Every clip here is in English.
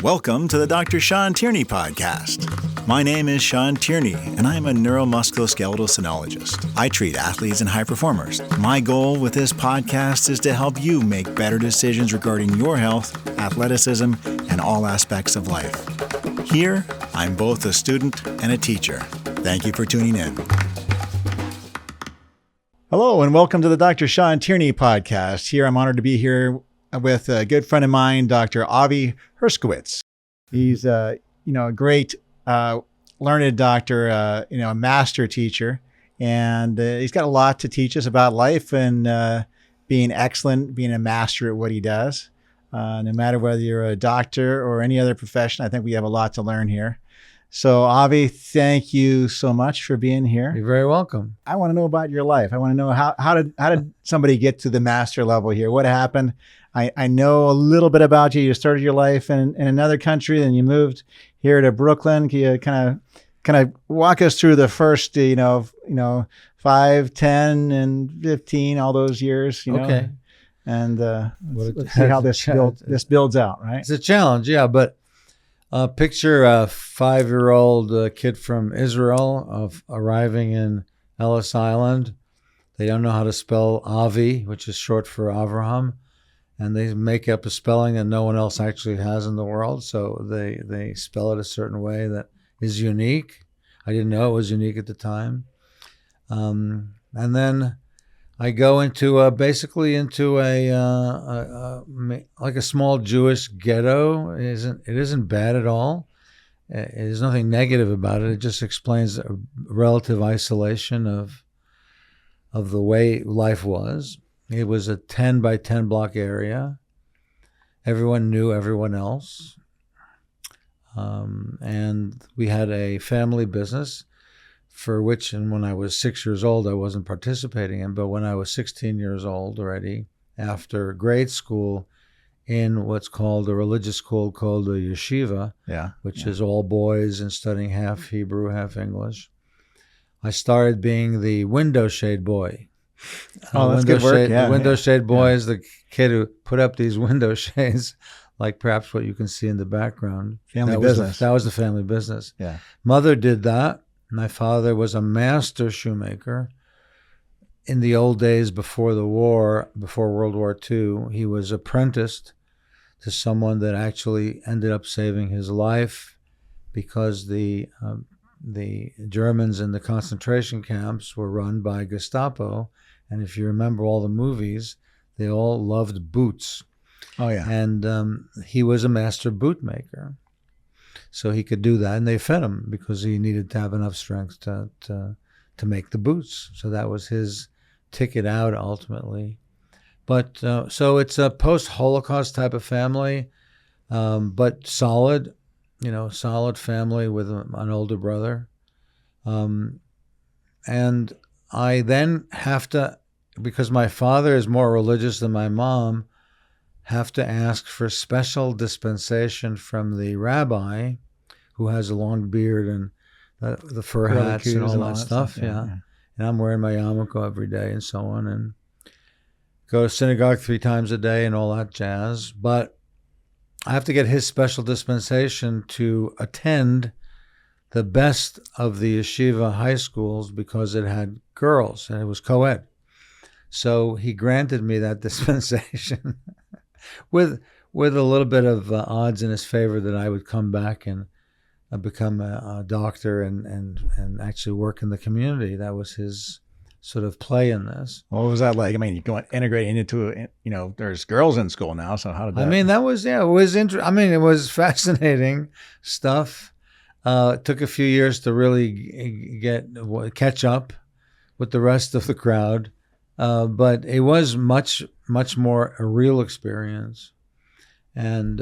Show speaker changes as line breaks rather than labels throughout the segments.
Welcome to the Dr. Shawn Tierney Podcast. My name is Shawn Tierney, and I am a neuromusculoskeletal synologist. I treat athletes and high performers. My goal with this podcast is to help you make better decisions regarding your health, athleticism, and all aspects of life. Here, I'm both a student and a teacher. Thank you for tuning in. Hello, and welcome to the Dr. Shawn Tierney Podcast. Here, I'm honored to be here with a good friend of mine, Dr. Ahvie Herskowitz. He's a great learned doctor, a master teacher, and he's got a lot to teach us about life and being excellent, being a master at what he does. No matter whether you're a doctor or any other profession, I think we have a lot to learn here. So, Ahvie, thank you so much for being here.
You're very welcome.
I want to know about your life. I want to know how did somebody get to the master level here? What happened? I know a little bit about you. You started your life in another country, then you moved here to Brooklyn. Can you kind of walk us through the first 5, 10, and 15, all those years?
Okay.
And let's see how this builds out. Right.
It's a challenge, yeah. But picture a 5-year-old kid from Israel arriving in Ellis Island. They don't know how to spell Ahvie, which is short for Avraham. And they make up a spelling that no one else actually has in the world. So they spell it a certain way that is unique. I didn't know it was unique at the time. And then I go into basically into like a small Jewish ghetto. It isn't bad at all. There's nothing negative about it. It just explains a relative isolation of the way life was. It was a 10 by 10 block area. Everyone knew everyone else. And we had a family business for which, and when I was 6 years old, I wasn't participating in, but when I was 16 years old already, after grade school, in what's called a religious school called a yeshiva, which is all boys and studying half Hebrew, half English, I started being the window shade boy.
Oh, that's good work.
The window shade boy is the kid who put up these window shades, like perhaps what you can see in the background.
Family business.
That was the family business.
Yeah.
Mother did that. My father was a master shoemaker. In the old days before the war, before World War II, he was apprenticed to someone that actually ended up saving his life because the Germans in the concentration camps were run by Gestapo. And if you remember all the movies, they all loved boots.
Oh, yeah.
And he was a master boot maker. So he could do that. And they fed him because he needed to have enough strength to make the boots. So that was his ticket out ultimately. But so it's a post-Holocaust type of family, but solid. Solid family with an older brother. And I then have to, because my father is more religious than my mom, have to ask for special dispensation from the rabbi, who has a long beard and the fur hats and all that stuff. Yeah. And I'm wearing my yarmulke every day and so on, and go to synagogue 3 times a day and all that jazz. But I have to get his special dispensation to attend the best of the yeshiva high schools because it had girls and it was co-ed. So he granted me that dispensation with a little bit of odds in his favor that I would come back and become a doctor and actually work in the community. That was his sort of play in this.
What was that like? I mean, you're integrating into, there's girls in school now. So how did that?
I mean, it was it was fascinating stuff. It took a few years to really catch up with the rest of the crowd. But it was much, much more a real experience. And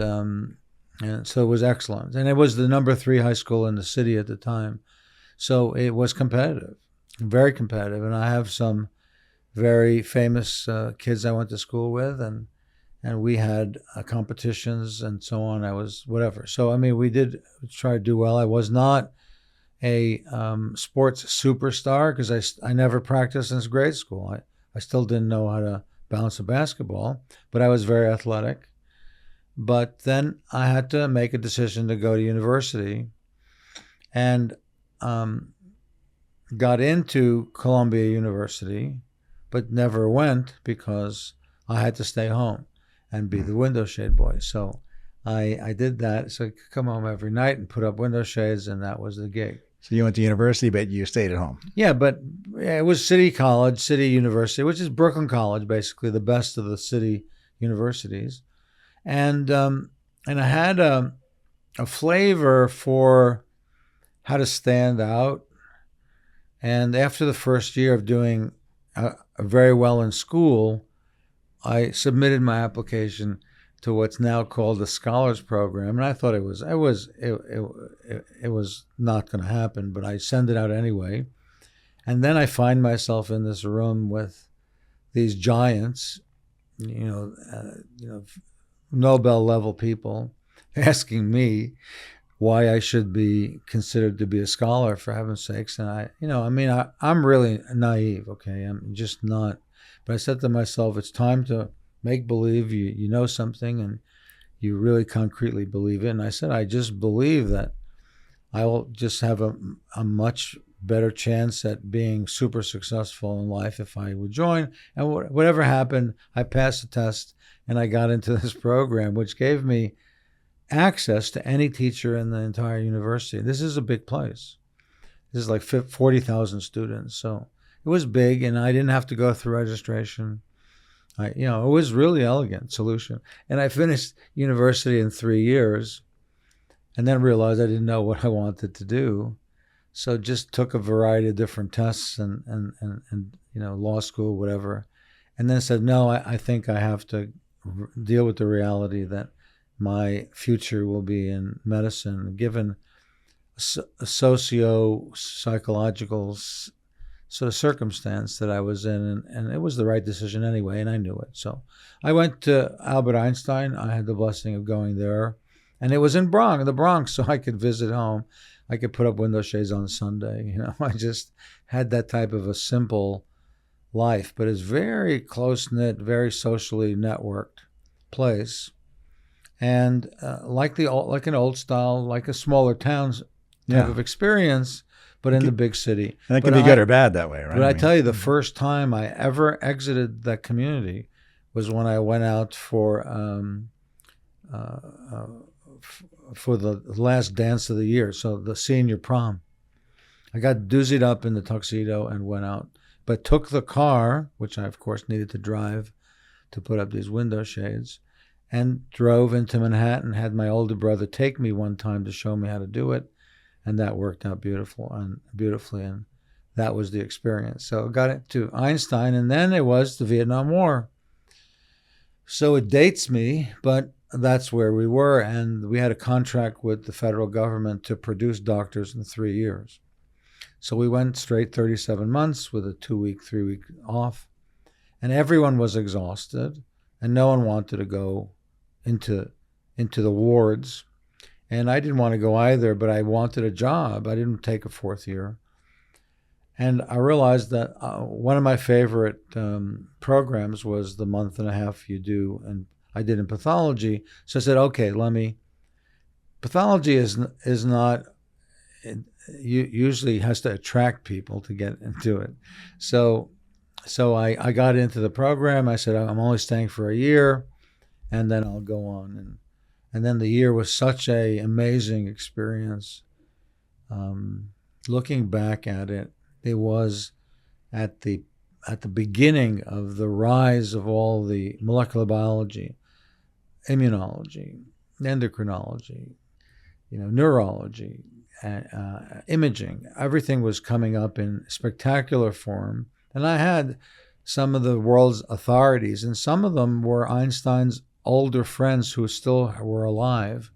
so it was excellent. And it was the number 3 high school in the city at the time. So it was competitive. Very competitive, and I have some very famous kids I went to school with, and we had competitions and so on. I was whatever. So I mean, we did try to do well. I was not a sports superstar because I never practiced since grade school. I still didn't know how to bounce a basketball, but I was very athletic. But then I had to make a decision to go to university, and got into Columbia University, but never went because I had to stay home and be the window shade boy. So I did that. So I could come home every night and put up window shades, and that was the gig.
So you went to university, but you stayed at home.
Yeah, but it was City College, City University, which is Brooklyn College, basically the best of the city universities. And I had a flavor for how to stand out. And after the first year of doing very well in school, I submitted my application to what's now called the Scholars Program, and I thought it was not going to happen, but I sent it out anyway. And then I find myself in this room with these giants, Nobel level people, asking me why I should be considered to be a scholar, for heaven's sakes. And I'm really naive, okay? I'm just not. But I said to myself, it's time to make believe you know something and you really concretely believe it. And I said, I just believe that I will just have a much better chance at being super successful in life if I would join. And whatever happened, I passed the test and I got into this program, which gave me access to any teacher in the entire university. This is a big place. This is like 40,000 students. So it was big, and I didn't have to go through registration. It was really elegant solution. And I finished university in 3 years and then realized I didn't know what I wanted to do. So just took a variety of different tests and law school, whatever. And then said, no, I think I have to deal with the reality that my future will be in medicine, given a socio-psychological sort of circumstance that I was in, and it was the right decision anyway, and I knew it. So I went to Albert Einstein. I had the blessing of going there, and it was in the Bronx, so I could visit home. I could put up window shades on Sunday. I just had that type of a simple life, but it's very close-knit, very socially networked place, and like an old style, like a smaller town type of experience, but in the big city.
And it can be good or bad that way, right?
But I tell you, the first time I ever exited that community was when I went out for the last dance of the year, so the senior prom. I got doozied up in the tuxedo and went out, but took the car, which I, of course, needed to drive to put up these window shades, and drove into Manhattan, had my older brother take me one time to show me how to do it, and that worked out beautifully, and that was the experience. So I got into Einstein, and then it was the Vietnam War. So it dates me, but that's where we were, and we had a contract with the federal government to produce doctors in 3 years. So we went straight 37 months with a 2-week, 3-week off, and everyone was exhausted, and no one wanted to go into the wards. And I didn't want to go either, but I wanted a job. I didn't take a 4th year. And I realized that one of my favorite programs was the month and a half you do, and I did in pathology. So I said, okay, pathology is not, usually has to attract people to get into it. So I got into the program. I said, I'm only staying for a year, and then I'll go on. And then the year was such an amazing experience. Looking back at it, it was at the beginning of the rise of all the molecular biology, immunology, endocrinology, neurology, imaging. Everything was coming up in spectacular form. And I had some of the world's authorities, and some of them were Einstein's older friends who still were alive.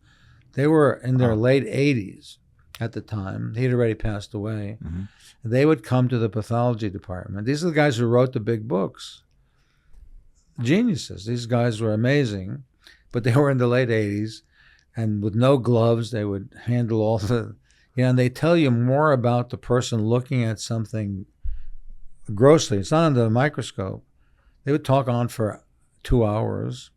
They were in their late 80s at the time. He'd already passed away. Mm-hmm. They would come to the pathology department. These are the guys who wrote the big books. Geniuses. These guys were amazing, but they were in the late 80s, and with no gloves, they would handle all the, and they tell you more about the person looking at something grossly. It's not under the microscope. They would talk on for 2 hours,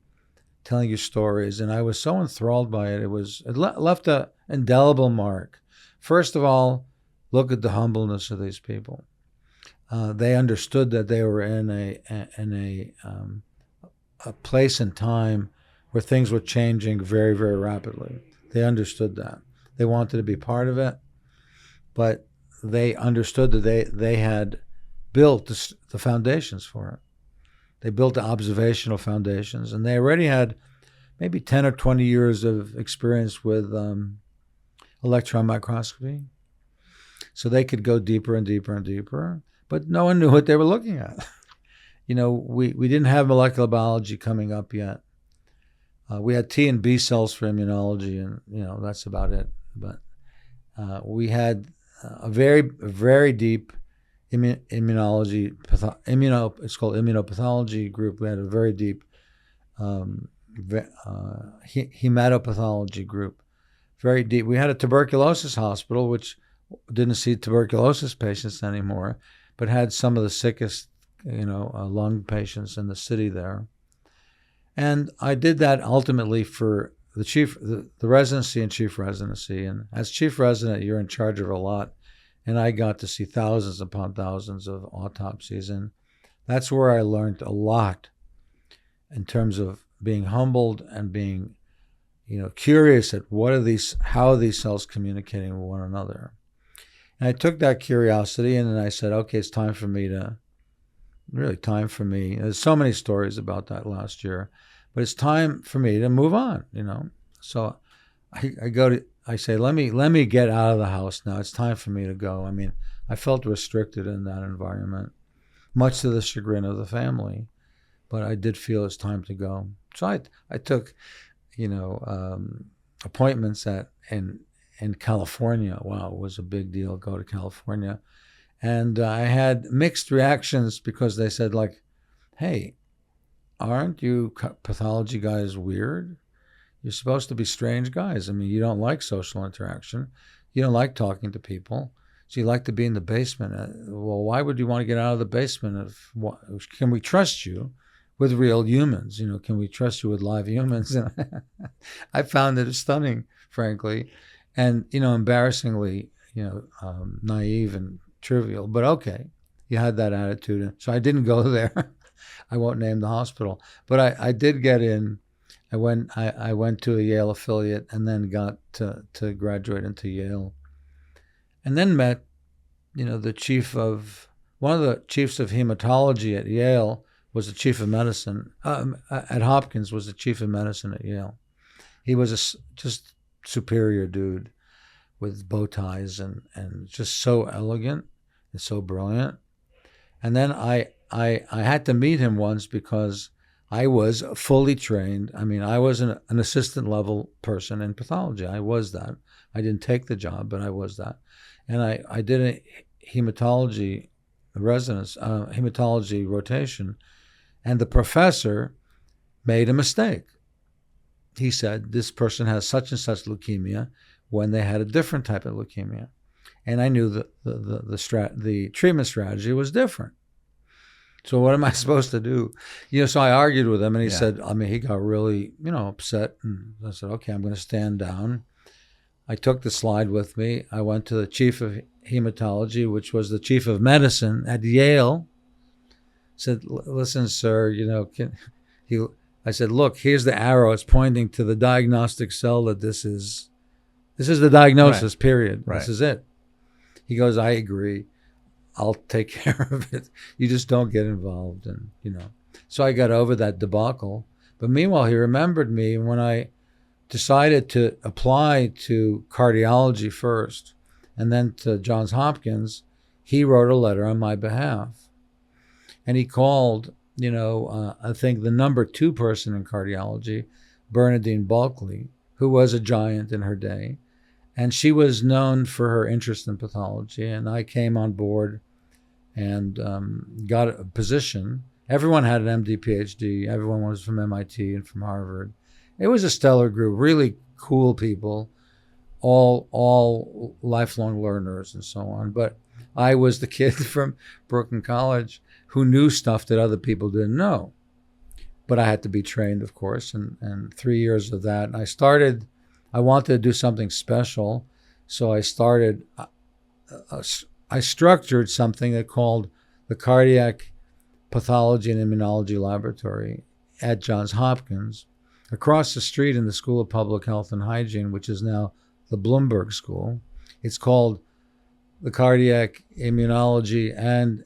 telling you stories, and I was so enthralled by it. It left an indelible mark. First of all, look at the humbleness of these people. They understood that they were in a place and time where things were changing very, very rapidly. They understood that. They wanted to be part of it, but they understood that they had built the foundations for it. They built the observational foundations, and they already had maybe 10 or 20 years of experience with electron microscopy. So they could go deeper and deeper and deeper, but no one knew what they were looking at. We didn't have molecular biology coming up yet. We had T and B cells for immunology, and that's about it. But we had a very, very deep immunology, it's called immunopathology group. We had a very deep hematopathology group, very deep. We had a tuberculosis hospital, which didn't see tuberculosis patients anymore, but had some of the sickest, lung patients in the city there. And I did that ultimately for the residency and chief residency. And as chief resident, you're in charge of a lot. And I got to see thousands upon thousands of autopsies. And that's where I learned a lot in terms of being humbled and being, curious at how are these cells communicating with one another. And I took that curiosity and then I said, okay, it's time for me. There's so many stories about that last year, but it's time for me to move on, So I say, let me get out of the house now. It's time for me to go. I mean, I felt restricted in that environment, much to the chagrin of the family, but I did feel it's time to go. So I took, appointments in California. Wow, it was a big deal. Go to California. And I had mixed reactions because they said, like, hey, aren't you pathology guys weird? You're supposed to be strange guys. I mean, you don't like social interaction. You don't like talking to people. So you like to be in the basement. Well, why would you want to get out of the basement? Can we trust you with real humans? Can we trust you with live humans? I found it stunning, frankly, and, embarrassingly, naive and trivial. But okay, you had that attitude. So I didn't go there. I won't name the hospital. But I did get in. I went to a Yale affiliate and then got to graduate into Yale. And then met, one of the chiefs of hematology at Yale was the chief of medicine. At Hopkins was the chief of medicine at Yale. He was a just superior dude with bow ties and just so elegant and so brilliant. And then I had to meet him once because I was fully trained. I mean, I was an assistant level person in pathology. I was that. I didn't take the job, but I was that. And I did a hematology rotation, and the professor made a mistake. He said, this person has such and such leukemia when they had a different type of leukemia. And I knew that the treatment strategy was different. So what am I supposed to do? So I argued with him, and he said, he got really, upset. And I said, okay, I'm going to stand down. I took the slide with me. I went to the chief of hematology, which was the chief of medicine at Yale. Said, listen, sir, I said, look, here's the arrow. It's pointing to the diagnostic cell that this is the diagnosis, right. Period. Right. This is it. He goes, I agree. I'll take care of it. You just don't get involved. And, so I got over that debacle. But meanwhile, he remembered me when I decided to apply to cardiology first and then to Johns Hopkins. He wrote a letter on my behalf. And he called, I think the number 2 person in cardiology, Bernadine Bulkley, who was a giant in her day. And she was known for her interest in pathology. And I came on board and got a position. Everyone had an MD, PhD. Everyone was from MIT and from Harvard. It was a stellar group, really cool people, all lifelong learners and so on. But I was the kid from Brooklyn College who knew stuff that other people didn't know. but I had to be trained, of course, and 3 years of that. And I wanted to do something special, so I structured something that called the Cardiac Pathology and Immunology Laboratory at Johns Hopkins, across the street in the School of Public Health and Hygiene, which is now the Bloomberg School. It's called the Cardiac Immunology and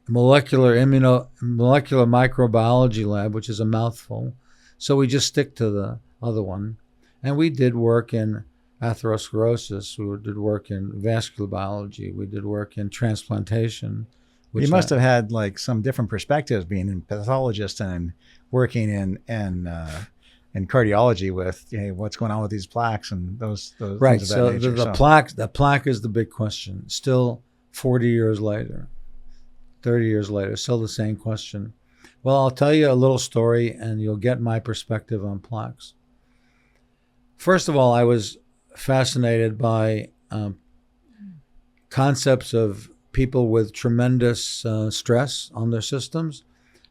Molecular Microbiology Lab, which is a mouthful. So we just stick to the other one. And we did work in atherosclerosis. We did work in vascular biology. We did work in transplantation.
You must have had like some different perspectives being a pathologist and working in cardiology with what's going on with these plaques and those
right.
Things of that
So
nature.
the plaque is the big question. Still 40 years later, 30 years later, still the same question. Well, I'll tell you a little story and you'll get my perspective on plaques. First of all, I was fascinated by concepts of people with tremendous stress on their systems.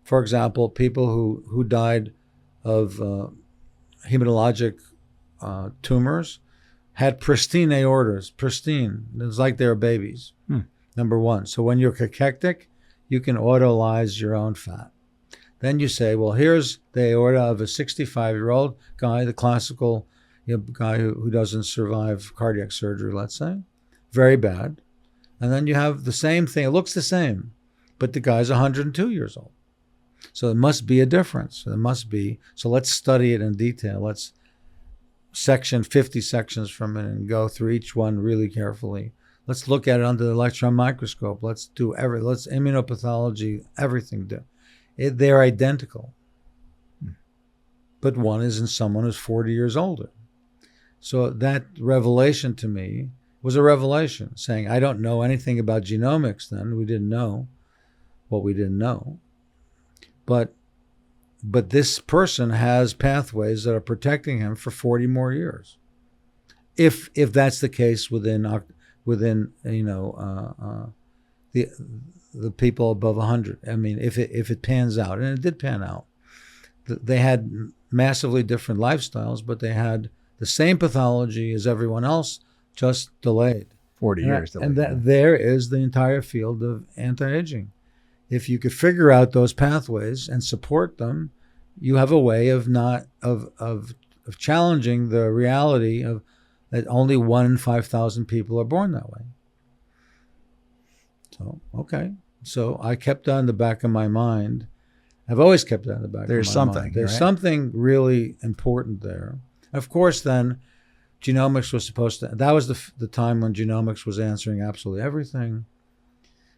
For example, people who died of hematologic tumors had pristine aortas, pristine. It was like they were babies, number one. So when you're cachectic, you can autolyze your own fat. Then you say, well, here's the aorta of a 65-year-old guy, the classical guy who doesn't survive cardiac surgery, let's say. Very bad. And then you have the same thing. It looks the same, but the guy's 102 years old. So there must be a difference. There must be. So let's study it in detail. Let's section 50 sections from it and go through each one really carefully. Let's look at it under the electron microscope. Let's do let's immunopathology, everything. They're identical. But one is in someone who's 40 years older. So that revelation to me was a revelation, saying, I don't know anything about genomics then. We didn't know what we didn't know. But this person has pathways that are protecting him for 40 more years. If that's the case within the people above 100. I mean, if it pans out, and it did pan out. They had massively different lifestyles, but they had the same pathology as everyone else, just delayed.
40 years delayed.
And there is the entire field of anti-aging. If you could figure out those pathways and support them, you have a way of challenging the reality of that only 1 in 5,000 people are born that way. So, okay. So I kept that in the back of my mind. I've always kept that in the back of my mind. There's something really important there. Of course, then, genomics was supposed to, that was the time when genomics was answering absolutely everything.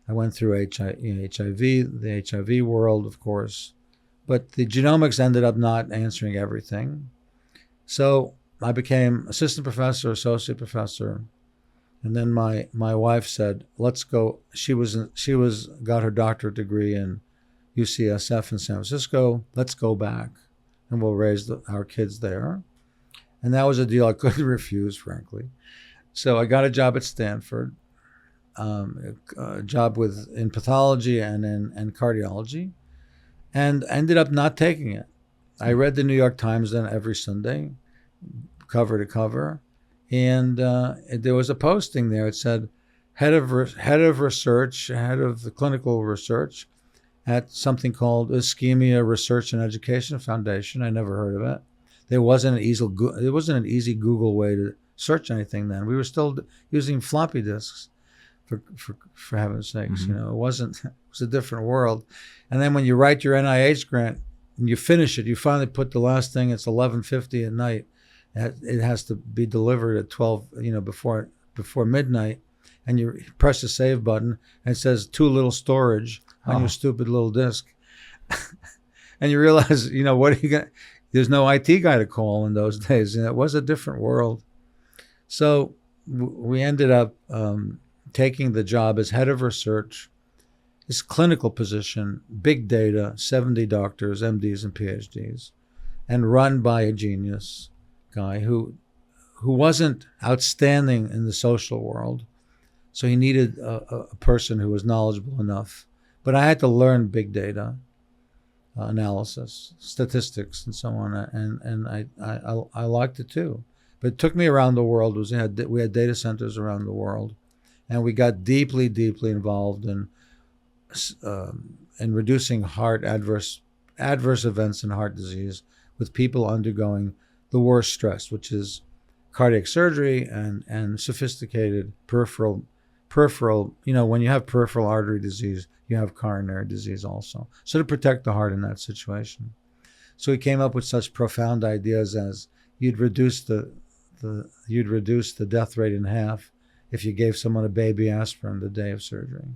I went through HIV, the HIV world, of course, but the genomics ended up not answering everything. So I became assistant professor, associate professor, and then my wife said, "Let's go." She got her doctorate degree in UCSF in San Francisco. Let's go back, and we'll raise our kids there. And that was a deal I couldn't refuse, frankly. So I got a job at Stanford, a job in pathology and in cardiology, and ended up not taking it. I read the New York Times then every Sunday, cover to cover, and there was a posting there. It said, head of research, head of the clinical research at something called Ischemia Research and Education Foundation. I never heard of it. There wasn't an easy Google way to search anything then. We were still using floppy disks, for heaven's sakes. Mm-hmm. It was a different world. And then when you write your NIH grant and you finish it, you finally put the last thing. It's 11:50 at night. It has to be delivered at 12, before midnight, and you press the save button and it says too little storage on your stupid little disk, and you realize, what are you gonna? There's no IT guy to call in those days, and it was a different world. So we ended up taking the job as head of research, this clinical position, big data, 70 doctors, MDs and PhDs, and run by a genius guy who wasn't outstanding in the social world. So he needed a person who was knowledgeable enough. But I had to learn big data. analysis, statistics, and so on. And I liked it too. But it took me around the world. We had data centers around the world, and we got deeply involved in reducing adverse events in heart disease with people undergoing the worst stress, which is cardiac surgery and sophisticated peripheral. When you have peripheral artery disease, you have coronary disease also. So to protect the heart in that situation. So he came up with such profound ideas as you'd reduce the death rate in half if you gave someone a baby aspirin the day of surgery.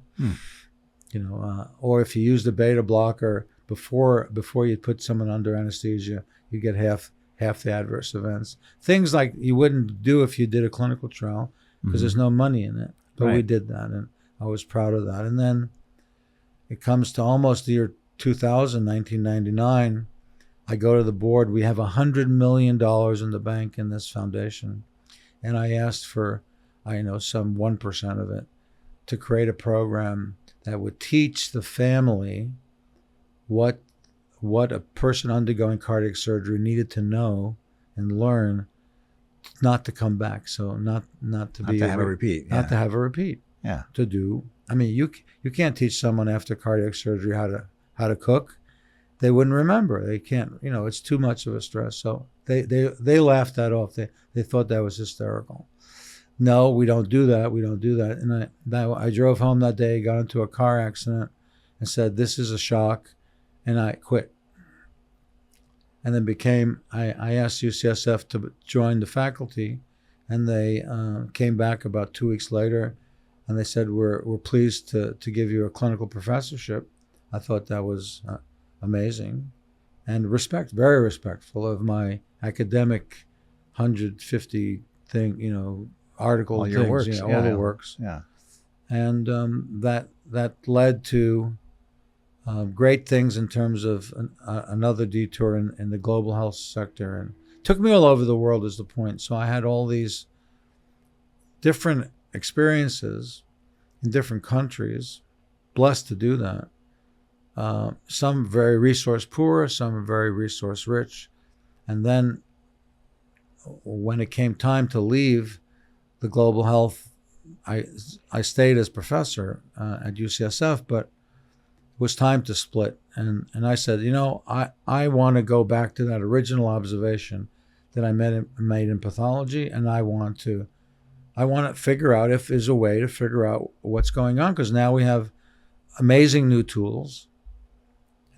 Or if you used a beta blocker before you put someone under anesthesia, you get half the adverse events. Things like you wouldn't do if you did a clinical trial because there's no money in it. But we did that, and I was proud of that. And then it comes to almost the year 2000, 1999. I go to the board. We have $100 million in the bank in this foundation. And I asked for, some 1% of it to create a program that would teach the family what a person undergoing cardiac surgery needed to know and learn not to come back. So not to have a repeat. Not to have a repeat.
Yeah.
To do. I mean, you can't teach someone after cardiac surgery how to cook. They wouldn't remember. They can't. It's too much of a stress. So they laughed that off. They thought that was hysterical. No, we don't do that. We don't do that. And I drove home that day, got into a car accident, and said, "This is a shock," and I quit. And then I asked UCSF to join the faculty, and they came back about 2 weeks later, and they said, we're pleased to give you a clinical professorship. I thought that was amazing, and very respectful of my academic 150 article
all
things,
your works,
all the works.
Yeah.
And that led to great things in terms of another detour in the global health sector, and took me all over the world is the point. So I had all these different experiences in different countries, blessed to do that. Some very resource poor, some very resource rich. And then when it came time to leave the global health, I stayed as professor at UCSF, but it was time to split. And I said, I want to go back to that original observation that I made in pathology, and I want to figure out if there's a way to figure out what's going on, because now we have amazing new tools.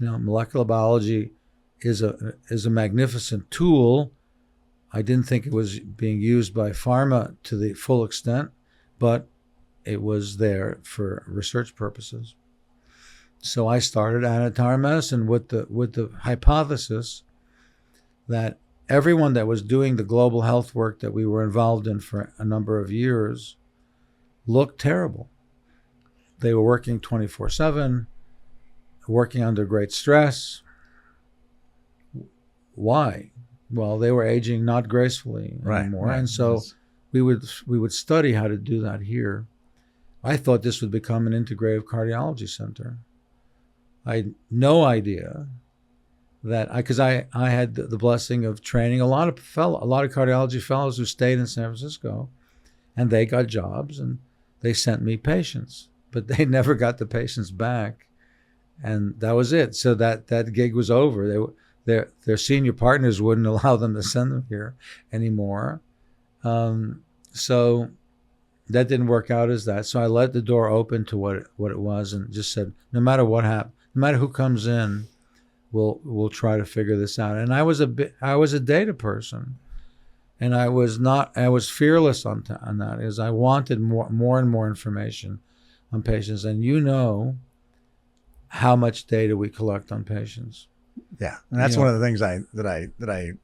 Molecular biology is a magnificent tool. I didn't think it was being used by pharma to the full extent, but it was there for research purposes. So I started Anatara Medicine with the hypothesis that everyone that was doing the global health work that we were involved in for a number of years looked terrible. They were working 24/7, working under great stress. Why? Well, they were aging not gracefully anymore. Right. And so we would study how to do that here. I thought this would become an integrative cardiology center. I had no idea that because I had the blessing of training a lot of cardiology fellows who stayed in San Francisco, and they got jobs and they sent me patients, but they never got the patients back, and that was it. So that gig was over. Their senior partners wouldn't allow them to send them here anymore. So that didn't work out as that. So I let the door open to what it was, and just said, no matter what happens, no matter who comes in, we'll try to figure this out. And I was a data person, and I was fearless on that, as I wanted more and more information on patients. And how much data we collect on patients.
Yeah, and that's one of the things that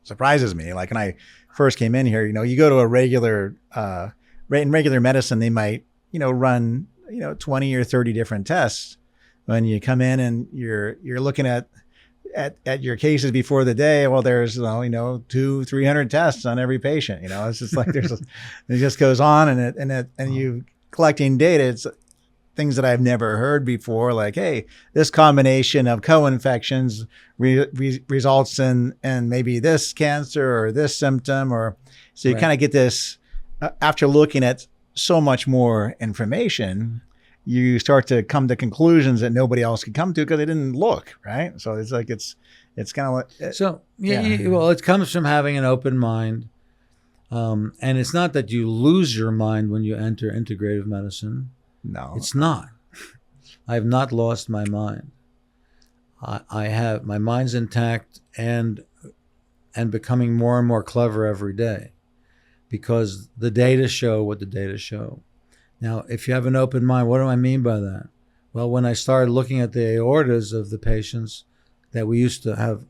surprises me. Like when I first came in here, you go to a regular in regular medicine, they might run 20 or 30 different tests. When you come in and you're looking at your cases before the day, well, there's 200-300 tests on every patient. It's just like it just goes on, and you collecting data. things that I've never heard before, like, hey, this combination of co-infections results in maybe this cancer or this symptom, or so you
Right.
kind of get this after looking at so much more information, you start to come to conclusions that nobody else could come to because they didn't look, right? So it's like it's kind of like
So well, it comes from having an open mind, and it's not that you lose your mind when you enter integrative medicine.
no,
It's not. I have not lost my mind. I have my mind's intact and becoming more and more clever every day, because the data show what the data show. Now, if you have an open mind, what do I mean by that? Well, when I started looking at the aortas of the patients that we used to have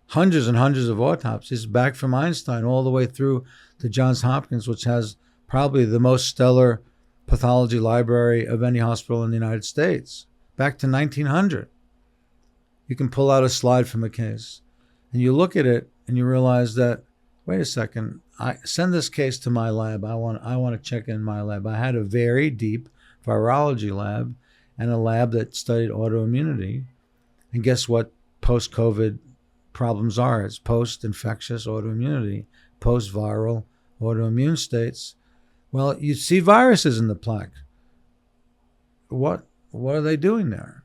hundreds and hundreds of autopsies, back from Einstein all the way through to Johns Hopkins, which has probably the most stellar pathology library of any hospital in the United States, back to 1900. You can pull out a slide from a case and you look at it and you realize that, wait a second, I send this case to my lab. I want to check in my lab. I had a very deep virology lab and a lab that studied autoimmunity. And guess what post-COVID problems are? It's post-infectious autoimmunity, post-viral autoimmune states. Well, you see viruses in the plaque. What are they doing there?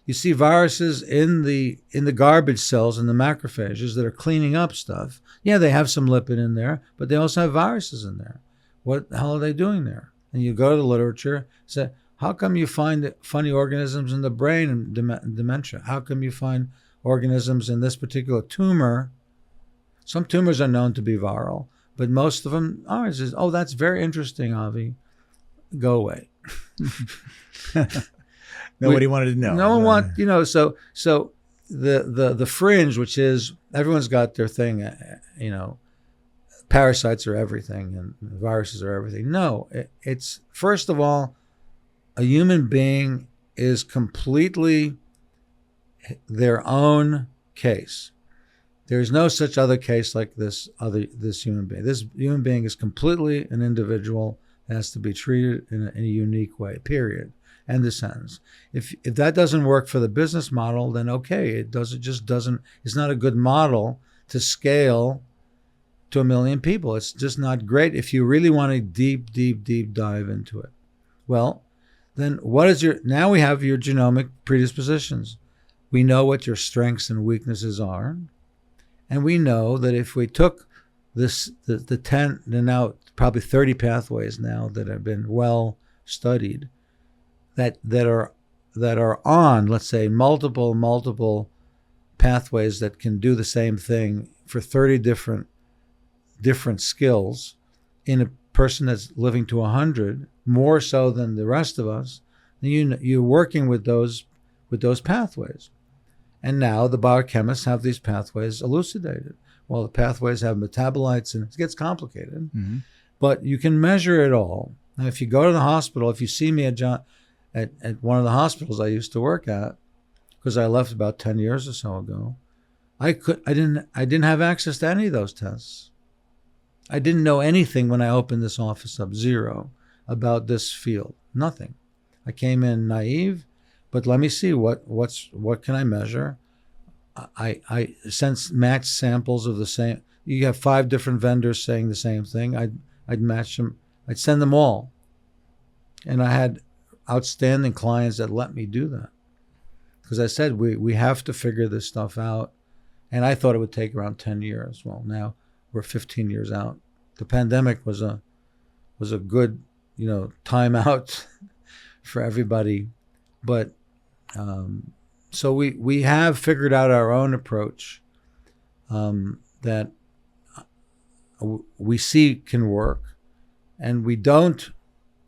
You see viruses in the garbage cells and the macrophages that are cleaning up stuff. Yeah, they have some lipid in there, but they also have viruses in there. What the hell are they doing there? And you go to the literature, say, how come you find funny organisms in the brain and dementia? How come you find organisms in this particular tumor? Some tumors are known to be viral, but most of them aren't. Says, oh, that's very interesting, Ahvie. Go away.
Nobody wanted to know.
No one so the fringe, which is everyone's got their thing, parasites are everything and viruses are everything. No, it's first of all, a human being is completely their own case. There's no such other case like this human being. This human being is completely an individual that has to be treated in a unique way, period. End of sentence. If that doesn't work for the business model, then okay, it just doesn't. It's not a good model to scale to 1 million people. It's just not great if you really want to deep dive into it. Well, then now we have your genomic predispositions. We know what your strengths and weaknesses are, and we know that if we took the 10, and now probably 30 pathways now that have been well studied, that are on, let's say, multiple pathways that can do the same thing for 30 different skills in a person that's living to 100, more so than the rest of us, then you're working with those pathways. And now the biochemists have these pathways elucidated. Well, the pathways have metabolites, and it gets complicated, but you can measure it all. Now, if you go to the hospital, if you see me at one of the hospitals I used to work at, because I left about 10 years or so ago, I didn't have access to any of those tests. I didn't know anything when I opened this office up, zero, about this field, nothing. I came in naive, but let me see what can I measure. I matched samples of the same. You have 5 different vendors saying the same thing. I'd match them. I'd send them all, and I had outstanding clients that let me do that, because I said we have to figure this stuff out, and I thought it would take around 10 years. Well, now we're 15 years out. The pandemic was a good time out for everybody, but so we have figured out our own approach that we see can work, and we don't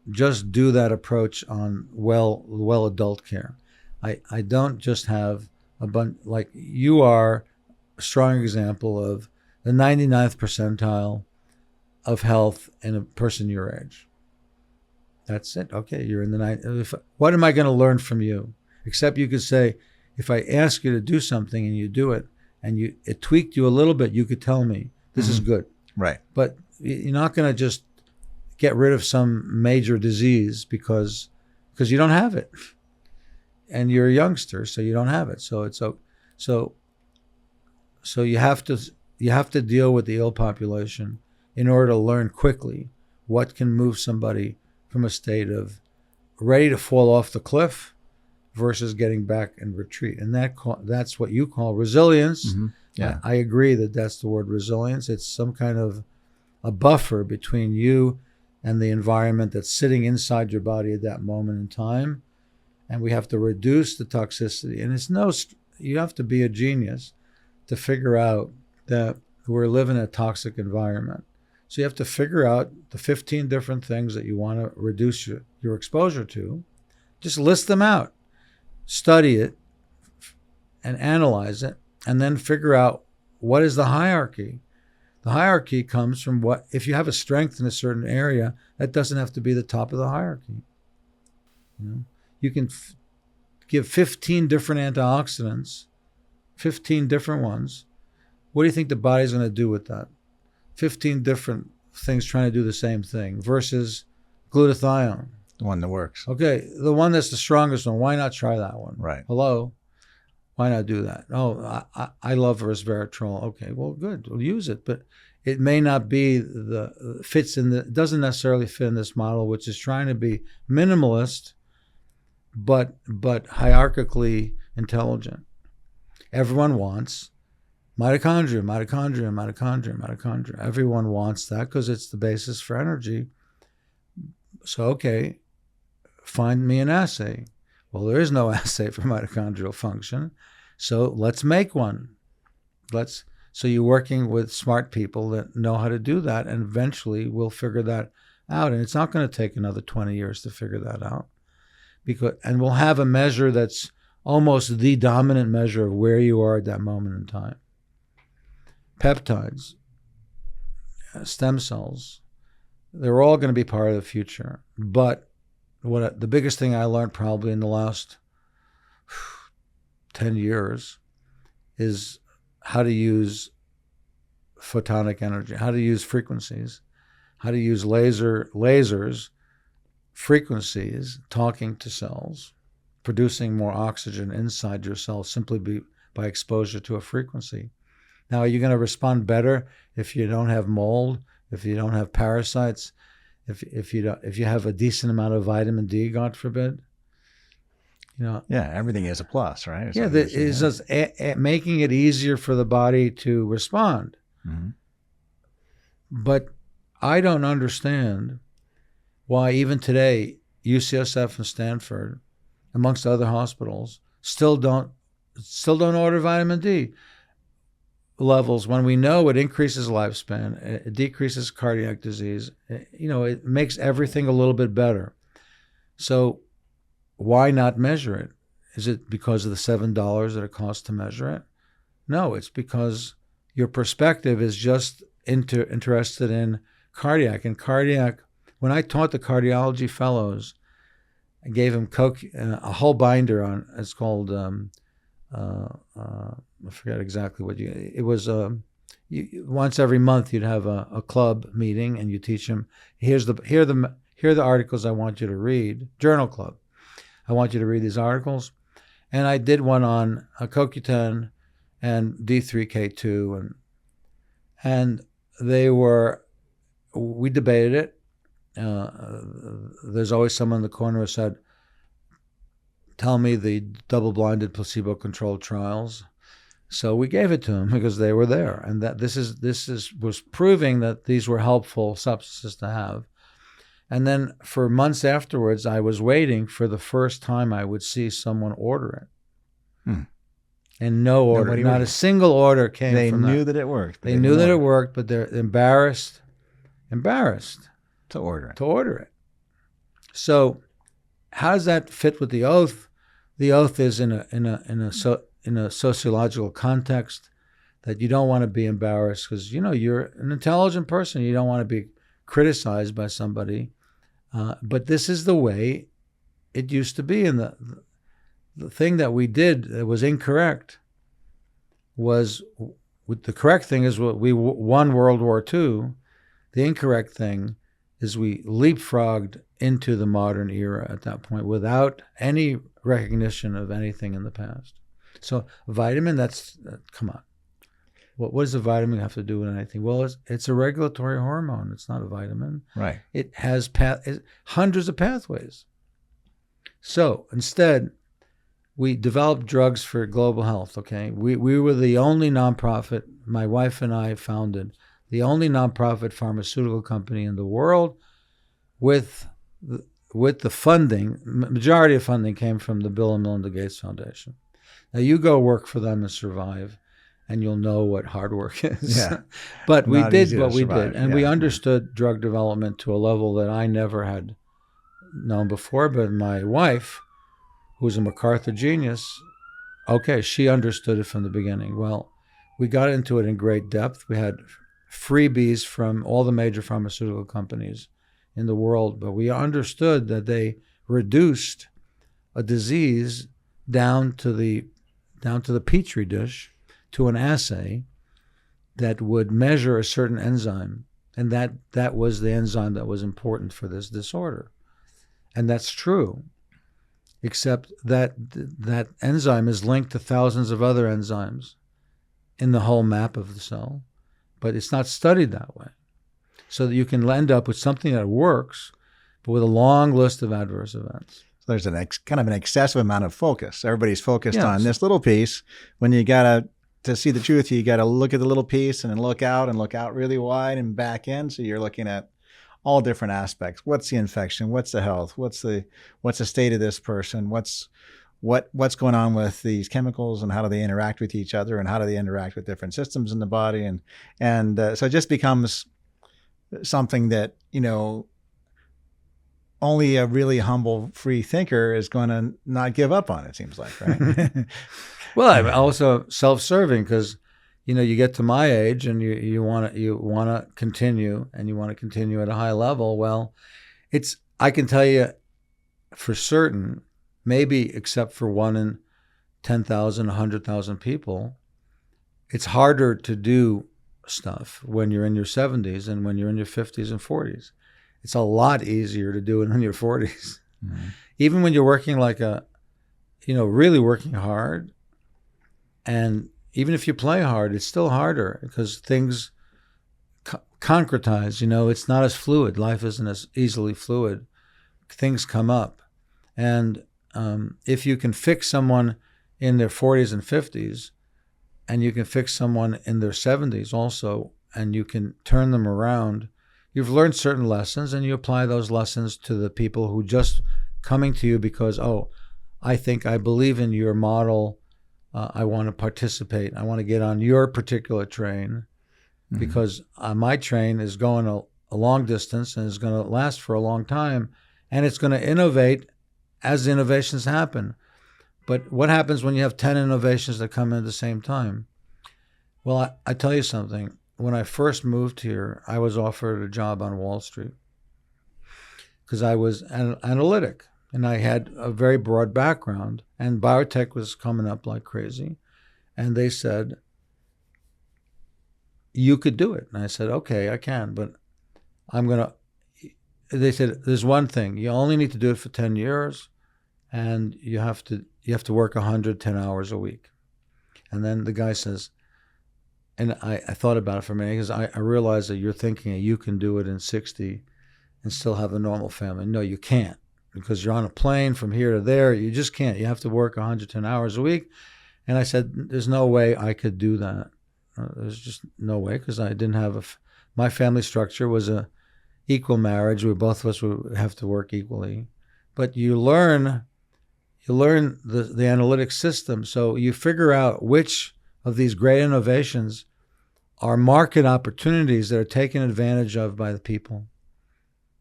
just do that approach on well adult care. I don't just have a bunch, like you are a strong example of the 99th percentile of health in a person your age. That's it. Okay, you're in the 9th. What am I going to learn from you? Except you could say, if I ask you to do something and you do it, and it tweaked you a little bit, you could tell me this is good.
Right.
But you're not going to just get rid of some major disease because because you don't have it, and you're a youngster, so you don't have it. So you have to deal with the ill population in order to learn quickly what can move somebody from a state of ready to fall off the cliff versus getting back and retreat. And that's what you call resilience.
Mm-hmm. Yeah.
I agree that that's the word resilience. It's some kind of a buffer between you and the environment that's sitting inside your body at that moment in time. And we have to reduce the toxicity. And you have to be a genius to figure out that we're living in a toxic environment. So you have to figure out the 15 different things that you want to reduce your exposure to. Just list them out, study it, and analyze it, and then figure out what is the hierarchy. The hierarchy comes from what, if you have a strength in a certain area, that doesn't have to be the top of the hierarchy. You can give 15 different antioxidants, 15 different ones. What do you think the body's going to do with that? 15 different things trying to do the same thing versus glutathione.
The one that works.
Okay, the one that's the strongest one, why not try that one?
Right.
Hello? Why not do that? Oh, I love resveratrol. Okay, well, good. We'll use it. But it may not be doesn't necessarily fit in this model, which is trying to be minimalist, but hierarchically intelligent. Everyone wants mitochondria. Everyone wants that because it's the basis for energy. So, okay, find me an assay. Well, there is no assay for mitochondrial function, so let's make one. So you're working with smart people that know how to do that, and eventually we'll figure that out. And it's not going to take another 20 years to figure that out, and we'll have a measure that's almost the dominant measure of where you are at that moment in time. Peptides, stem cells, they're all going to be part of the future. But the biggest thing I learned probably in the last 10 years is how to use photonic energy, how to use frequencies, how to use lasers, frequencies, talking to cells, producing more oxygen inside your cells simply by exposure to a frequency. Now, are you going to respond better if you don't have mold, if you don't have parasites, if you have a decent amount of vitamin D, God forbid?
Yeah, everything is a plus, right?
It's just making it easier for the body to respond.
Mm-hmm.
But I don't understand why even today UCSF and Stanford, amongst other hospitals, still don't order vitamin D levels when we know it increases lifespan, it decreases cardiac disease. It makes everything a little bit better. So why not measure it? Is it because of the $7 that it costs to measure it? No, it's because your perspective is just interested in cardiac. And cardiac, when I taught the cardiology fellows, I gave them a whole binder on, it's called, I forget exactly it was. Once every month you'd have a club meeting and you teach them, here are the articles I want you to read, journal club. I want you to read these articles. And I did one on CoQ10 and D3K2 and we debated it. There's always someone in the corner who said, tell me the double-blinded placebo-controlled trials. So we gave it to them because they were there, and that this was proving that these were helpful substances to have. And then for months afterwards, I was waiting for the first time I would see someone order it. And no order, not a single order came from that. They
knew that it worked.
They knew that it worked, but they're embarrassed
to order
it. So how does that fit with the oath? The oath is in a sociological context that you don't want to be embarrassed because you're an intelligent person. You don't want to be criticized by somebody. But this is the way it used to be. And the thing that we did that was incorrect was, the correct thing is we won World War II. The incorrect thing is we leapfrogged into the modern era at that point without any recognition of anything in the past. So vitamin, come on. What does a vitamin have to do with anything? Well, it's a regulatory hormone. It's not a vitamin.
Right.
It has hundreds of pathways. So instead, we developed drugs for global health, okay? We were the only nonprofit, my wife and I founded, the only nonprofit pharmaceutical company in the world with the funding, majority of funding came from the Bill and Melinda Gates Foundation. Now you go work for them and survive, and you'll know what hard work is.
Yeah.
But we did what we
survive.
did, and we understood drug development to a level that I never had known before. But my wife, who's a MacArthur genius, okay, she understood it from the beginning. Well, we got into it in great depth. We had freebies from all the major pharmaceutical companies in the world, but we understood that they reduced a disease down to the petri dish, to an assay that would measure a certain enzyme, and that was the enzyme that was important for this disorder. And that's true, except that that enzyme is linked to thousands of other enzymes in the whole map of the cell, but it's not studied that way. So that you can end up with something that works, but with a long list of adverse events.
So there's kind of an excessive amount of focus. Everybody's focused on this little piece. When you to see the truth, you got to look at the little piece and then look out really wide and back in. So you're looking at all different aspects. What's the infection? What's the health? What's the state of this person? What's going on with these chemicals, and how do they interact with each other, and how do they interact with different systems in the body? And so it just becomes something that, only a really humble, free thinker is going to not give up on, it seems like, right?
Well, I'm also self-serving because, you get to my age and you want to continue, and you want to continue at a high level. Well, I can tell you for certain, maybe except for 1 in 10,000, 100,000 people, it's harder to do stuff when you're in your 70s and when you're in your 50s and 40s. It's a lot easier to do it in your 40s. Mm-hmm. Even when you're working really working hard, and even if you play hard, it's still harder because things concretize. It's not as fluid. Life isn't as easily fluid. Things come up. And if you can fix someone in their 40s and 50s, and you can fix someone in their 70s also, and you can turn them around, you've learned certain lessons, and you apply those lessons to the people who just coming to you because, I believe in your model. I want to participate. I want to get on your particular train because my train is going a long distance and is going to last for a long time, and it's going to innovate as innovations happen. But what happens when you have 10 innovations that come in at the same time? Well, I tell you something. When I first moved here, I was offered a job on Wall Street because I was analytic and I had a very broad background, and biotech was coming up like crazy. And they said, you could do it. And I said, okay, I can, but they said, there's one thing. You only need to do it for 10 years, and you have to work 110 hours a week. And then the guy says, and I thought about it for a minute because I realized that you're thinking that you can do it in 60 and still have a normal family. No, you can't, because you're on a plane from here to there. You just can't. You have to work 110 hours a week. And I said, there's no way I could do that. There's just no way, because I didn't have my family structure was a equal marriage. Both of us would have to work equally. But you learn the analytic system. So you figure out which of these great innovations are market opportunities that are taken advantage of by the people,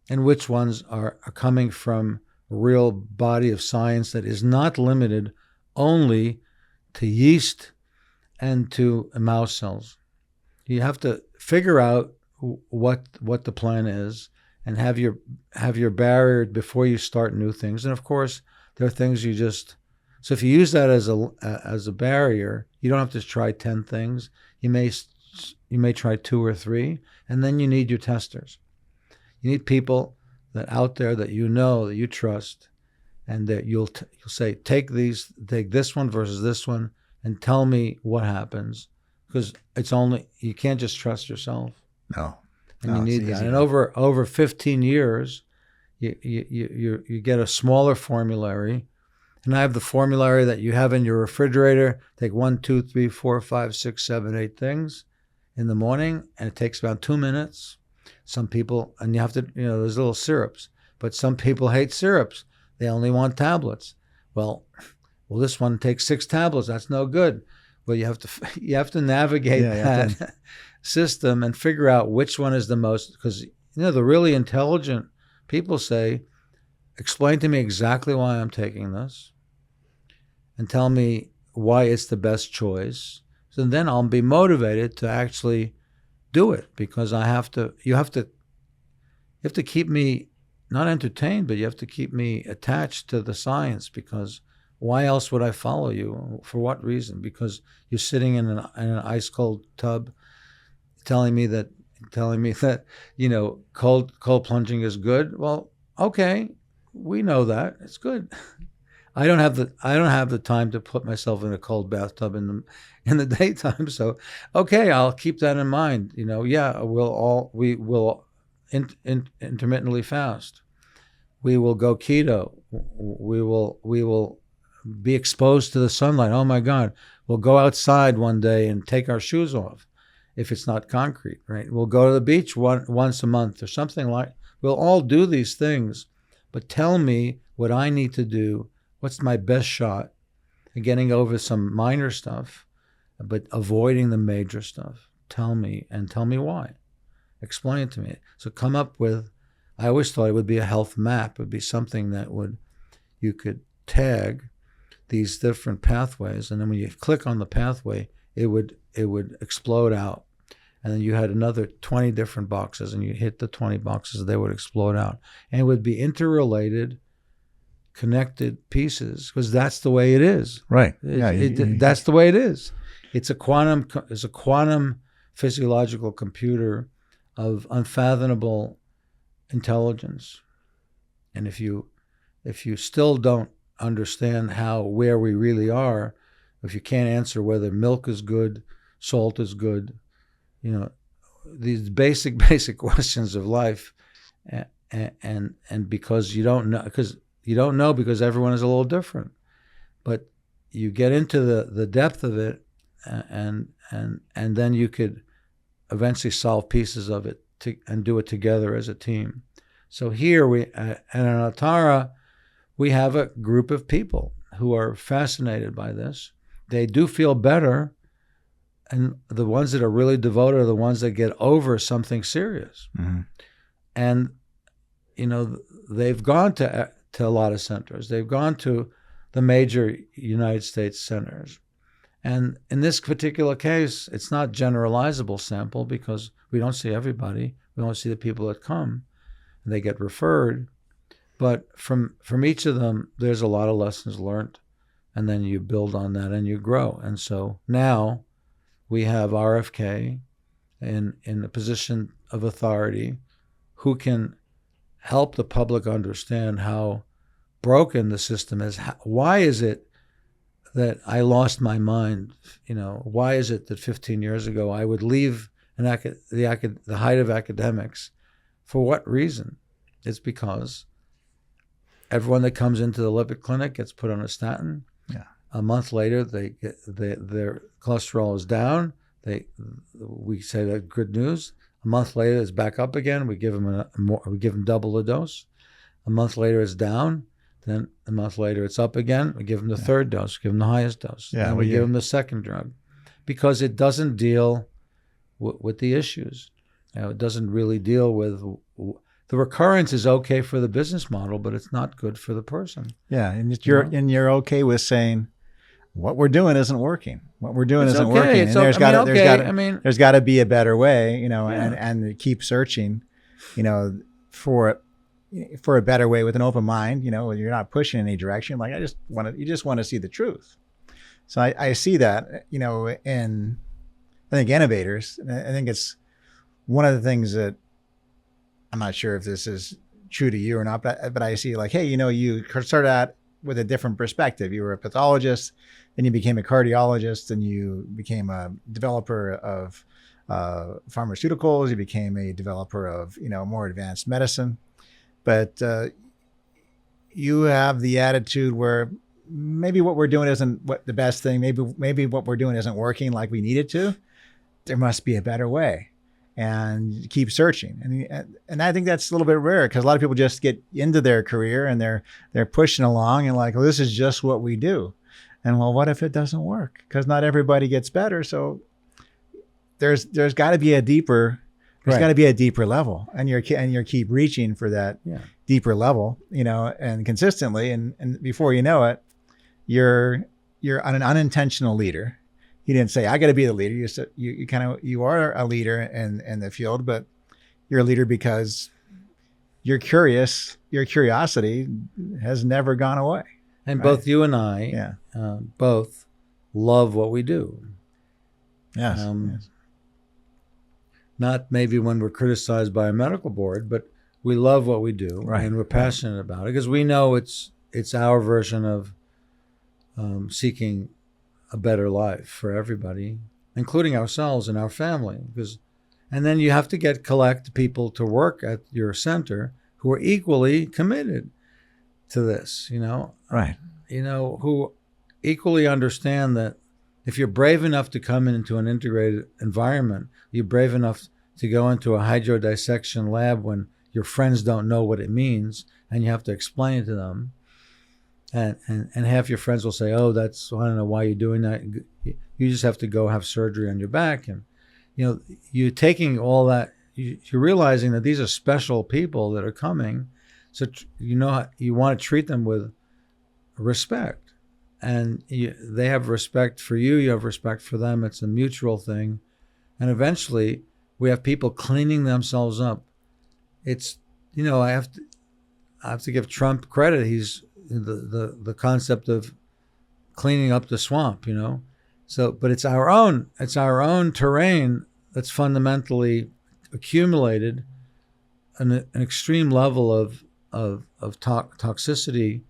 and which ones are coming from a real body of science that is not limited only to yeast and to mouse cells. You have to figure out what the plan is and have your barrier before you start new things. And of course, there are things so if you use that as a barrier, you don't have to try 10 things. You may try 2 or 3, and then you need your testers. You need people that out there that you know, that you trust, and that you'll say, take this one versus this one, and tell me what happens, because you can't just trust yourself.
No,
and you need that. And over 15 years, you get a smaller formulary, and I have the formulary that you have in your refrigerator. Take 1, 2, 3, 4, 5, 6, 7, 8 things in the morning, and it takes about 2 minutes. Some people, and you have to, there's little syrups, but some people hate syrups. They only want tablets. Well, this one takes 6 tablets. That's no good. Well, you have to navigate that system and figure out which one is the most, because the really intelligent people say, explain to me exactly why I'm taking this, and tell me why it's the best choice. So then I'll be motivated to actually do it, because you have to keep me not entertained, but you have to keep me attached to the science, because why else would I follow you? For what reason? Because you're sitting in an ice cold tub telling me that cold plunging is good. Well, okay, we know that. It's good. I don't have the time to put myself in a cold bathtub in the daytime. So, okay, I'll keep that in mind. We will intermittently fast. We will go keto. We will be exposed to the sunlight. Oh my God. We'll go outside one day and take our shoes off if it's not concrete, right? We'll go to the beach once a month or something like. We'll all do these things, but tell me what I need to do. What's my best shot at getting over some minor stuff, but avoiding the major stuff? Tell me why. Explain it to me. So come up with, I always thought it would be a health map. It would be something that you could tag these different pathways, and then when you click on the pathway, it would explode out. And then you had another 20 different boxes, and you hit the 20 boxes, they would explode out. And it would be interrelated, connected pieces, because that's the way it is.
Right.
That's the way it is. It's a quantum physiological computer of unfathomable intelligence. And if you still don't understand where we really are, if you can't answer whether milk is good, salt is good, these basic questions of life, and because you don't know, because everyone is a little different, but you get into the depth of it, and then you could eventually solve pieces of it and do it together as a team. So here at Anatara, we have a group of people who are fascinated by this. They do feel better, and the ones that are really devoted are the ones that get over something serious.
Mm-hmm.
And they've gone to a lot of centers. They've gone to the major United States centers. And in this particular case, it's not generalizable sample, because we don't see everybody. We don't see the people that come. And they get referred. But from each of them, there's a lot of lessons learned. And then you build on that and you grow. And so now we have RFK in a position of authority who can help the public understand how broken the system is. Why is it that I lost my mind? Why is it that 15 years ago I would leave the height of academics? For what reason? It's because everyone that comes into the lipid clinic gets put on a statin.
Yeah.
A month later, their cholesterol is down. We say that good news. A month later, it's back up again. We give them double the dose. A month later, it's down. Then a month later, it's up again. We give them the third dose. Give them the highest dose.
Yeah,
and we give them the second drug, because it doesn't deal with the issues. It doesn't really deal with the recurrence. Is okay for the business model, but it's not good for the person.
Yeah, and you're okay with saying what we're doing isn't working. What we're doing isn't working. And there's got to be a better way, and keep searching, for a better way with an open mind. You're not pushing in any direction. Like you just want to see the truth. So I see that, in I think innovators. I think it's one of the things that I'm not sure if this is true to you or not, but I see like, hey, you started out with a different perspective. You were a pathologist, then you became a cardiologist, and you became a developer of pharmaceuticals. You became a developer of, more advanced medicine. But you have the attitude where maybe what we're doing isn't what the best thing. Maybe what we're doing isn't working like we need it to. There must be a better way, and keep searching. And I think that's a little bit rare, because a lot of people just get into their career and they're pushing along and like, well, this is just what we do. And well, what if it doesn't work? Because not everybody gets better. So there's got to be a deeper. There's got to be a deeper level, and you keep reaching for that deeper level, and consistently, and before you know it, you're an unintentional leader. You didn't say, I got to be the leader. You said you are a leader in the field, but you're a leader because you're curious. Your curiosity has never gone away.
And both you and I, both love what we do.
Yes.
Yes. Not maybe when we're criticized by a medical board, but we love what we do, and we're passionate about it, because we know it's our version of seeking a better life for everybody, including ourselves and our family. And then you have to collect people to work at your center who are equally committed to this, who equally understand that if you're brave enough to come into an integrated environment, you're brave enough to go into a hydrodissection lab when your friends don't know what it means, and you have to explain it to them. And half your friends will say, oh, I don't know why you're doing that. You just have to go have surgery on your back. And, you're taking all that, you're realizing that these are special people that are coming. So, you want to treat them with respect. And they have respect for you. You have respect for them. It's a mutual thing. And eventually, we have people cleaning themselves up. It's, I have to give Trump credit. He's the concept of cleaning up the swamp, So, but it's our own terrain that's fundamentally accumulated an extreme level of toxicity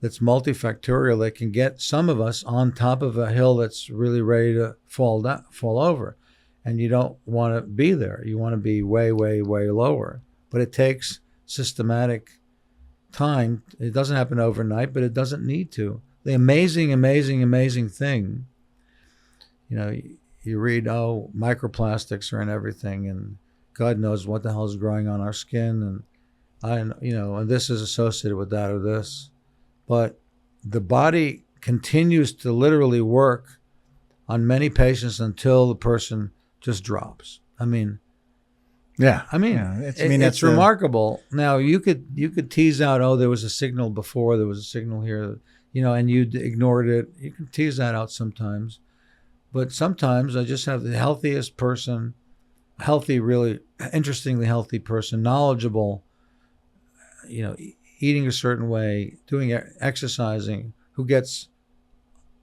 that's multifactorial, that can get some of us on top of a hill that's really ready to fall over. And you don't want to be there. You want to be way, way, way lower. But it takes systematic time. It doesn't happen overnight, but it doesn't need to. The amazing, amazing, amazing thing, you read, microplastics are in everything, and God knows what the hell is growing on our skin, and this is associated with that or this. But the body continues to literally work on many patients until the person just drops. It's remarkable. Now you could tease out, there was a signal before, there was a signal here, and you ignored it. You can tease that out sometimes, but sometimes I just have the healthiest person, really interestingly healthy person, knowledgeable, eating a certain way, doing exercising, who gets,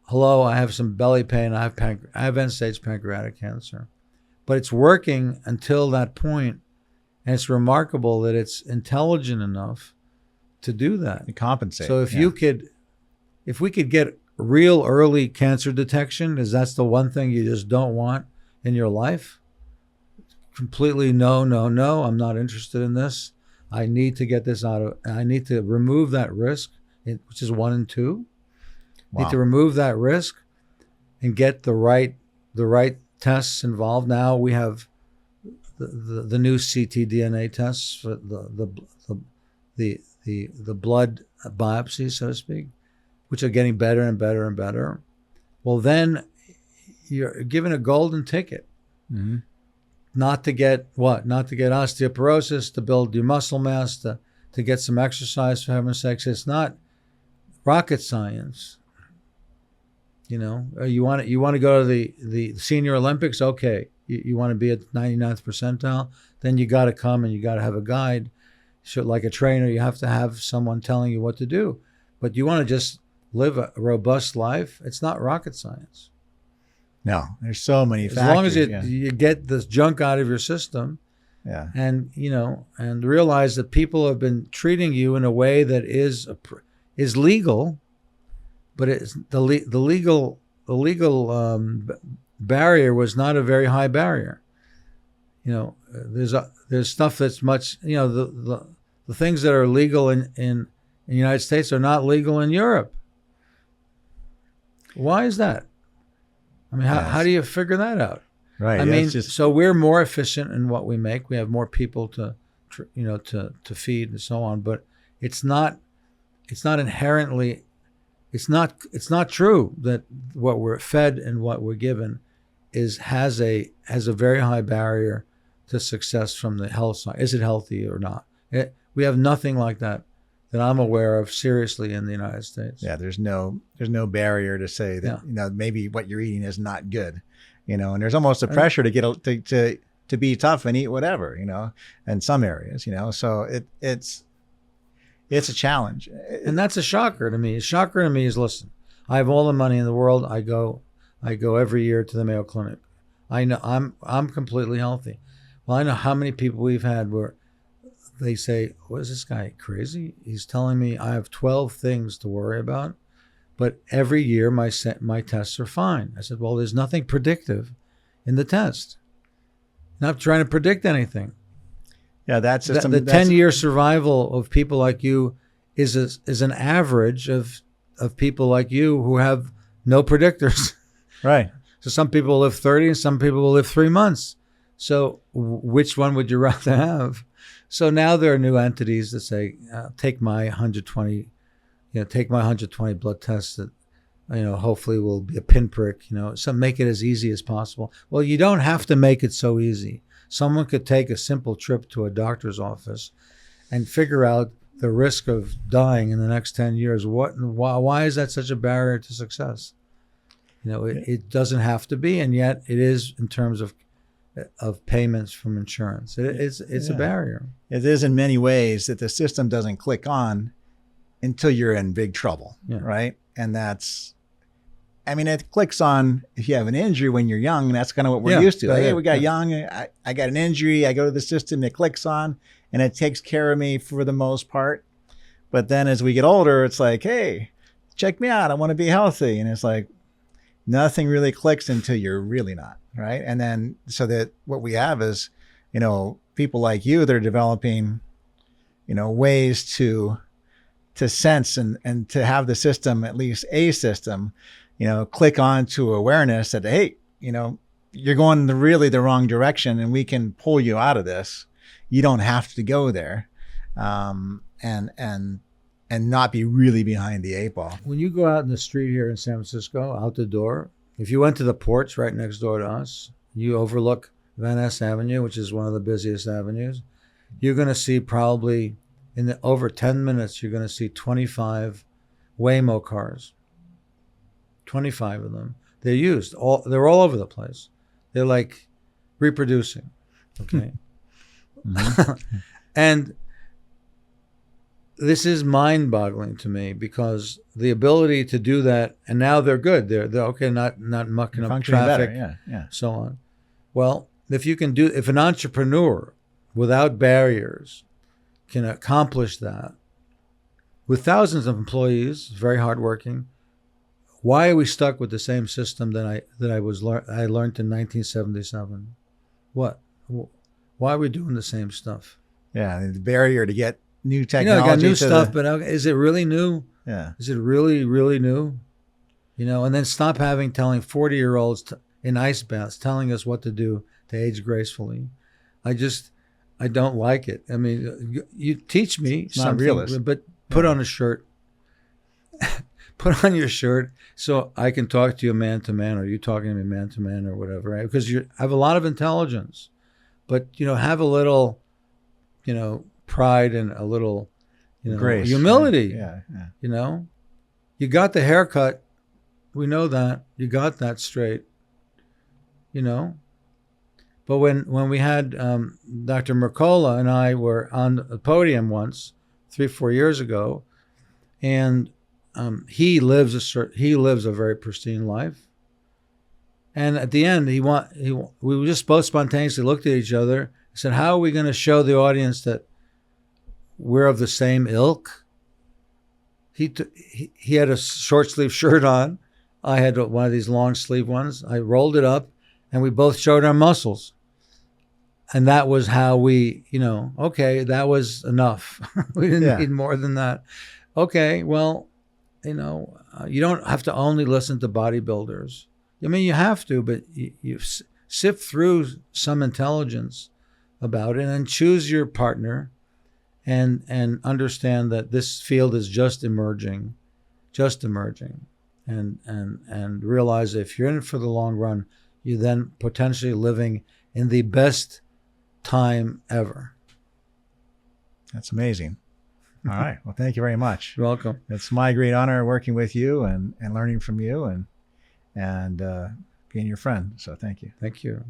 hello, I have some belly pain, I have end-stage pancreatic cancer. But it's working until that point, and it's remarkable that it's intelligent enough to do that.
To compensate.
So if we could get real early cancer detection, because that's the one thing you just don't want in your life, completely no, I'm not interested in this. I need to get this I need to remove that risk, which is 1 and 2.
Wow.
Need to remove that risk and get the right tests involved. Now we have the new ctDNA tests for the blood biopsies, so to speak, which are getting better and better and better. Well, then you're given a golden ticket.
Mm-hmm.
Not to get osteoporosis, to build your muscle mass, to get some exercise, for heaven's sakes. It's not rocket science. You want to go to the Senior Olympics? Okay. You want to be at 99th percentile? Then you got to come and you got to have a guide. Like a trainer, you have to have someone telling you what to do. But you want to just live a robust life? It's not rocket science.
No, there's so many factors.
As long as you get this junk out of your system,
Yeah.
And, and realize that people have been treating you in a way that is legal, but it's the legal barrier was not a very high barrier. There's stuff that's much, the things that are legal in the United States are not legal in Europe. Why is that? I mean, how do you figure that out?
Right.
I mean, so we're more efficient in what we make. We have more people to feed and so on. But it's not inherently, it's not true that what we're fed and what we're given has a very high barrier to success from the health side. Is it healthy or not? We have nothing like that I'm aware of seriously in the United States.
Yeah, there's no barrier to say that maybe what you're eating is not good, and there's almost a pressure to get to be tough and eat whatever, in some areas, so it's a challenge.
And that's a shocker to me. A shocker to me is, listen, I have all the money in the world. I go every year to the Mayo Clinic. I know I'm completely healthy. Well, I know how many people we've had where they say, "What is this guy crazy? He's telling me I have 12 things to worry about, but every year my tests are fine." I said, "Well, there's nothing predictive in the test. Not trying to predict anything."
Yeah, that system.
The 10-year survival of people like you is an average of people like you who have no predictors.
Right.
So some people live 30 and some people will live 3 months. So which one would you rather have? So now there are new entities that say, take my 120, take my 120 blood tests that, hopefully will be a pinprick, so make it as easy as possible. Well, you don't have to make it so easy. Someone could take a simple trip to a doctor's office and figure out the risk of dying in the next 10 years. Why is that such a barrier to success? It doesn't have to be, and yet it is in terms of payments from insurance. It's a barrier.
It is in many ways that the system doesn't click on until you're in big trouble, right? And it clicks on if you have an injury when you're young, and that's kind of what we're used to. Like, hey, we got young, I got an injury, I go to the system, it clicks on, and it takes care of me for the most part. But then as we get older, it's like, hey, check me out, I want to be healthy. And it's like, nothing really clicks until you're really not, right? And then so that what we have is, people like you that are developing, ways to sense and to have the system, at least a system, click on to awareness that, hey, you're going really the wrong direction and we can pull you out of this. You don't have to go there. And not be really behind the 8 ball.
When you go out in the street here in San Francisco, out the door, if you went to the porch right next door to us, you overlook Van Ness Avenue, which is one of the busiest avenues, you're going to see probably over 10 minutes, you're going to see 25 Waymo cars. 25 of them. They're used. They're all over the place. They're like reproducing. Okay. Mm-hmm. And this is mind-boggling to me because the ability to do that, and now they're good. They're okay, not mucking up traffic, so on. Well, if an entrepreneur without barriers can accomplish that with thousands of employees, very hardworking, why are we stuck with the same system that I learned in 1977? What? Why are we doing the same stuff?
Yeah, the barrier to get new technology.
I got new stuff, but is it really new?
Yeah.
Is it really, really new? And then stop telling 40-year-olds in ice baths telling us what to do to age gracefully. I don't like it. I mean, you teach me
it's not
something,
realist.
But put on a shirt. Put on your shirt so I can talk to you man to man, or you talking to me man to man, or whatever. Right? Because I have a lot of intelligence, but have a little, pride and a little,
grace,
humility.
Yeah.
You got the haircut. We know that. You got that straight. But when we had Dr. Mercola and I were on the podium once, 3-4 years ago, and he lives a very pristine life. And at the end, we just both spontaneously looked at each other, said, how are we going to show the audience that we're of the same ilk? He had a short sleeve shirt on. I had one of these long sleeve ones. I rolled it up, and we both showed our muscles. And that was how we, okay, that was enough. We didn't need more than that. Okay, well, you don't have to only listen to bodybuilders. I mean, you have to, but you sift through some intelligence about it and choose your partner and understand that this field is just emerging, and realize that if you're in it for the long run, you're then potentially living in the best time ever.
That's amazing. All right. Well, thank you very much.
You're welcome.
It's my great honor working with you and learning from you and being your friend. So thank you.
Thank you.